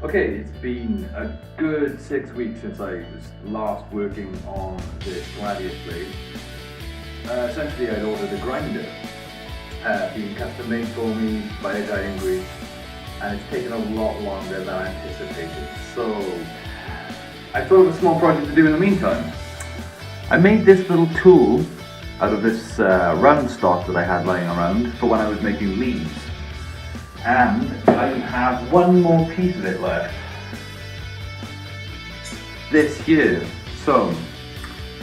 Okay, it's been a good 6 weeks since I was last working on this Gladius blade. Essentially, I'd ordered a grinder, being custom made for me by a guy in Greece, and it's taken a lot longer than I anticipated. So, I thought of a small project to do in the meantime. I made this little tool out of this round stock that I had lying around for when I was making leads. And I have one more piece of it left. This here. So,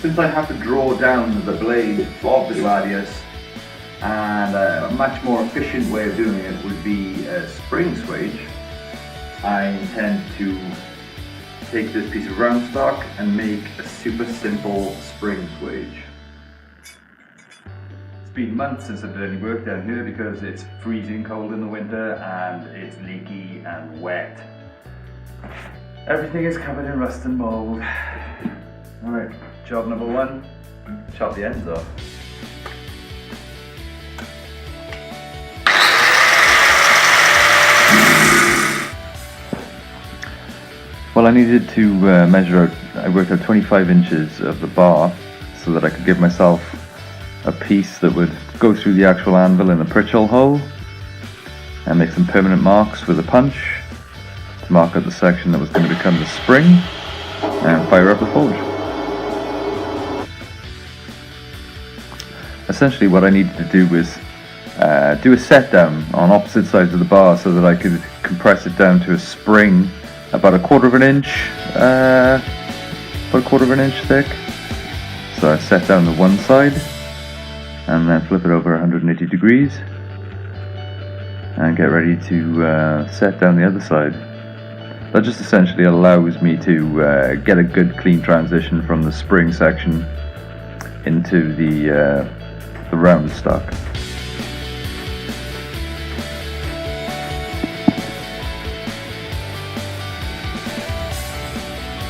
since I have to draw down the blade of the Gladius, and a much more efficient way of doing it would be a spring swage, I intend to take this piece of round stock and make a super simple spring swage. It's been months since I've done any work down here because it's freezing cold in the winter and it's leaky and wet. Everything is covered in rust and mold. Alright, job number one, chop the ends off. Well, I needed to measure out, I worked out 25 inches of the bar so that I could give myself a piece that would go through the actual anvil in the pritchhole hole and make some permanent marks with a punch to mark out the section that was going to become the spring and fire up the forge. Essentially what I needed to do was do a set down on opposite sides of the bar so that I could compress it down to a spring about a quarter of an inch thick. So I set down the one side and then flip it over 180 degrees and get ready to set down the other side. That just essentially allows me to get a good clean transition from the spring section into the round stock.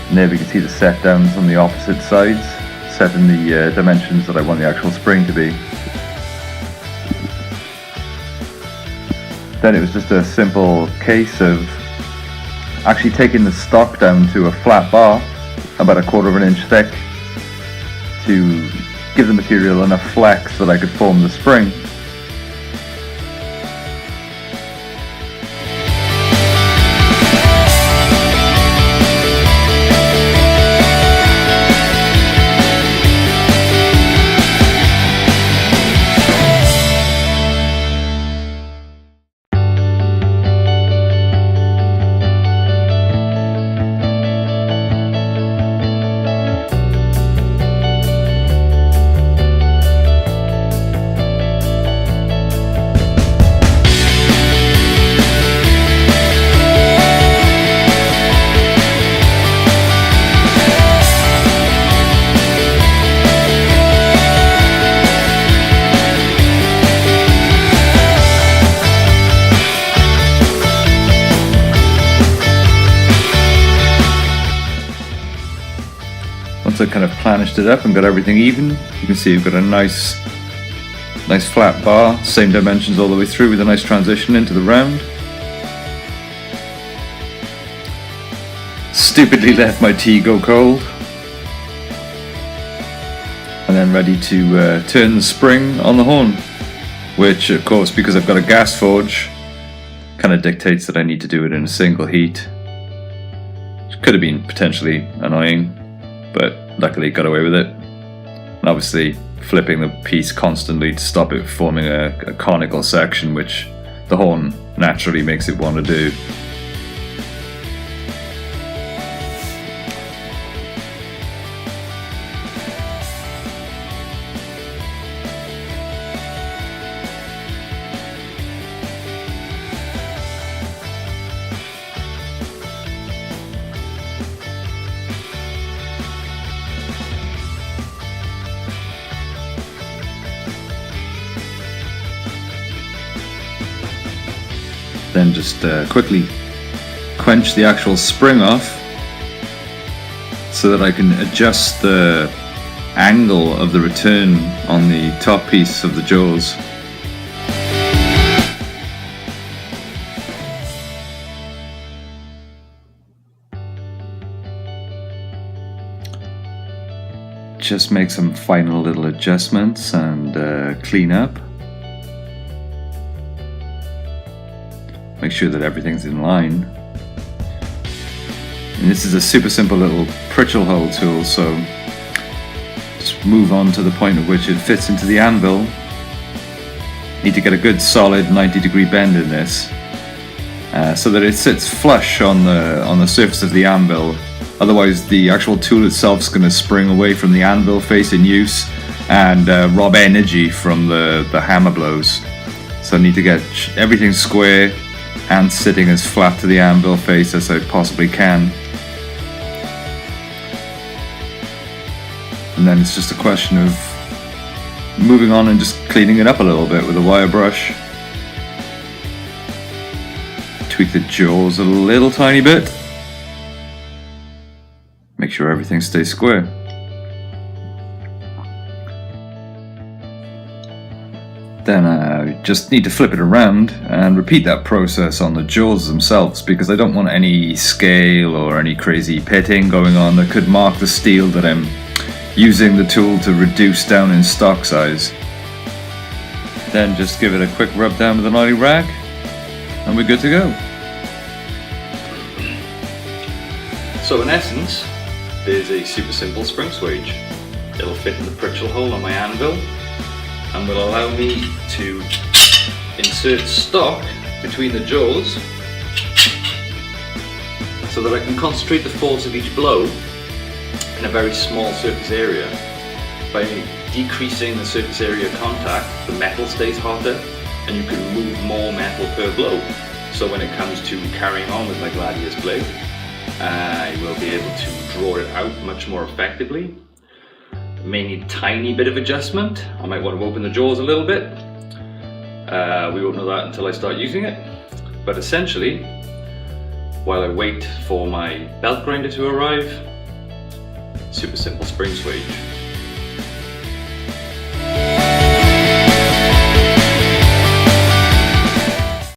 And there we can see the set downs on the opposite sides, set in the dimensions that I want the actual spring to be. Then it was just a simple case of actually taking the stock down to a flat bar, about a quarter of an inch thick, to give the material enough flex that I could form the spring. Once I kind of planished it up and got everything even, you can see we've got a nice flat bar, same dimensions all the way through with a nice transition into the round. Stupidly left my tea go cold. And then ready to turn the spring on the horn, which of course, because I've got a gas forge, kind of dictates that I need to do it in a single heat. Which could have been potentially annoying, but luckily got away with it. And obviously flipping the piece constantly to stop it forming a conical section, which the horn naturally makes it want to do. Then just quickly quench the actual spring off so that I can adjust the angle of the return on the top piece of the jaws. just make some final little adjustments and clean up. Make sure that everything's in line. And this is a super simple little Pritchel hole tool, so just move on to the point at which it fits into the anvil. Need to get a good solid 90-degree bend in this, so that it sits flush on the surface of the anvil. Otherwise the actual tool itself is going to spring away from the anvil face in use and rob energy from the hammer blows. So I need to get everything square and sitting as flat to the anvil face as I possibly can. And then it's just a question of moving on and just cleaning it up a little bit with a wire brush. Tweak the jaws a little tiny bit. Make sure everything stays square. Then I just need to flip it around and repeat that process on the jaws themselves, because I don't want any scale or any crazy pitting going on that could mark the steel that I'm using the tool to reduce down in stock size. Then just give it a quick rub down with an oily rag and we're good to go. So in essence, there's a super simple spring swage. It'll fit in the Pritchel hole on my anvil and will allow me to insert stock between the jaws so that I can concentrate the force of each blow in a very small surface area. By decreasing the surface area of contact, the metal stays hotter and you can move more metal per blow. So when it comes to carrying on with my Gladius blade, I will be able to draw it out much more effectively. May need a tiny bit of adjustment. I might want to open the jaws a little bit. We won't know that until I start using it. But essentially, while I wait for my belt grinder to arrive, super simple spring swage.